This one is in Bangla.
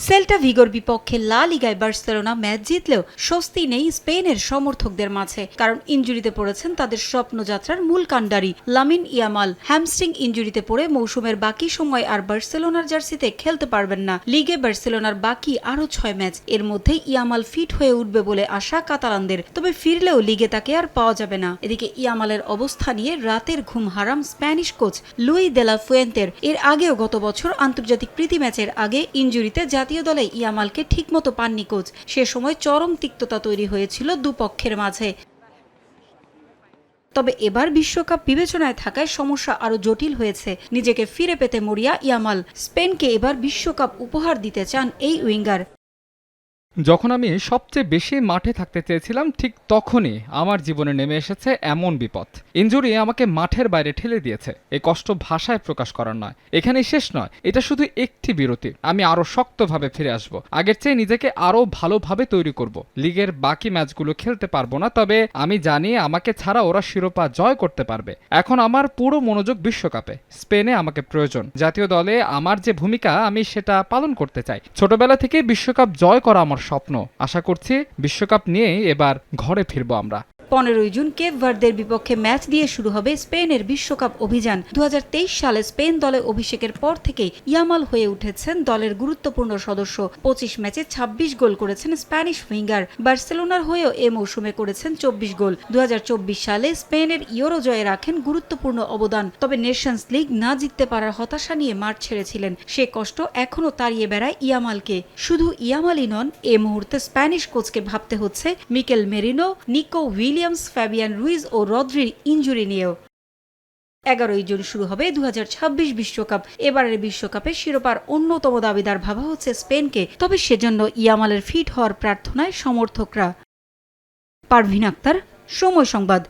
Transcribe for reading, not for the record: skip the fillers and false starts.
সেল্টা ভিগোর বিপক্ষে লা লিগায় বার্সেলোনা ম্যাচ জিতলেও স্বস্তি নেই স্পেনের সমর্থকদের মাঝে, কারণ ইনজুরিতে পড়েছেন তাদের স্বপ্নযাত্রার মূল কাণ্ডারি লামিন ইয়ামাল। হ্যামস্ট্রিং ইনজুরিতে পড়ে মৌসুমের বাকি সময় আর বার্সেলোনার জার্সিতে খেলতে পারবেন না। লিগে বার্সেলোনার বাকি আরও 6 ম্যাচ, এর মধ্যেই ইয়ামাল ফিট হয়ে উঠবে বলে আশা কাতালানদের। তবে ফিরলেও লিগে তাকে আর পাওয়া যাবে না। এদিকে ইয়ামালের অবস্থা নিয়ে রাতের ঘুম হারাম স্প্যানিশ কোচ লুই দে লা ফুয়েন্তের। এর আগেও গত বছর আন্তর্জাতিক প্রীতি ম্যাচের আগে ইনজুরিতে জাতীয় দলে ইয়ামালকে ঠিকমতো পাননি কোচ। সে সময় চরম তিক্ততা তৈরি হয়েছিল দুপক্ষের মাঝে। তবে এবার বিশ্বকাপ বিবেচনায় থাকায় সমস্যা আরো জটিল হয়েছে। নিজেকে ফিরে পেতে মরিয়া ইয়ামাল। স্পেনকে এবার বিশ্বকাপ উপহার দিতে চান এই উইঙ্গার। যখন আমি সবচেয়ে বেশি মাঠে থাকতে চেয়েছিলাম, ঠিক তখনই আমার জীবনে নেমে এসেছে এমন বিপদ। ইনজুরি আমাকে মাঠের বাইরে ঠেলে দিয়েছে। এই কষ্ট ভাষায় প্রকাশ করার নয়, এখানেই শেষ নয়, এটা শুধু একটি বিরতি। আমি আরো শক্তভাবে ফিরে আসব, আগের চেয়ে নিজেকে আরো ভালোভাবে তৈরি করব। লিগের বাকি ম্যাচগুলো খেলতে পারবো না, তবে আমি জানি আমাকে ছাড়া ওরা শিরোপা জয় করতে পারবে। এখন আমার পুরো মনোযোগ বিশ্বকাপে। স্পেনে আমাকে প্রয়োজন। জাতীয় দলে আমার যে ভূমিকা, আমি সেটা পালন করতে চাই। ছোটবেলা থেকে বিশ্বকাপ জয় করা আমার স্বপ্ন। আশা করছি বিশ্বকাপ নিয়েই এবার ঘরে ফিরবো আমরা। 15 জুন কেপ ভার্দের বিপক্ষে ম্যাচ দিয়ে শুরু হবে স্পেনের বিশ্বকাপ অভিযান। 2023 সালে স্পেন দলে অভিষেকের পর থেকেই ইয়ামাল হয়ে উঠেছেন দলের গুরুত্বপূর্ণ সদস্য। 25 ম্যাচে 26 গোল করেছেন স্প্যানিশ উইঙ্গার। বার্সেলোনার হয়েও এ মৌসুমে করেছেন 24 গোল। 2024 সালে স্পেনের ইউরো জয়ে রাখেন গুরুত্বপূর্ণ অবদান। তবে নেশনস লিগ না জিততে পারার হতাশা নিয়ে মাঠ ছেড়েছিলেন। সে কষ্ট এখনো তাড়িয়ে বেড়ায় ইয়ামালকে। শুধু ইয়ামালই নন, এ মুহূর্তে স্প্যানিশ কোচকে ভাবতে হচ্ছে Mikel Merino, Nico Williams, Fabian Ruiz ও রদ্রির ইনজুরি নিয়েও। 11 জুন শুরু হবে 2026 বিশ্বকাপ। এবারের বিশ্বকাপে শিরোপার অন্যতম দাবিদার ভাবা হচ্ছে স্পেনকে। তবে সেজন্য ইয়ামালের ফিট হওয়ার প্রার্থনায় সমর্থকরা। পারভিন আক্তার, সময় সংবাদ।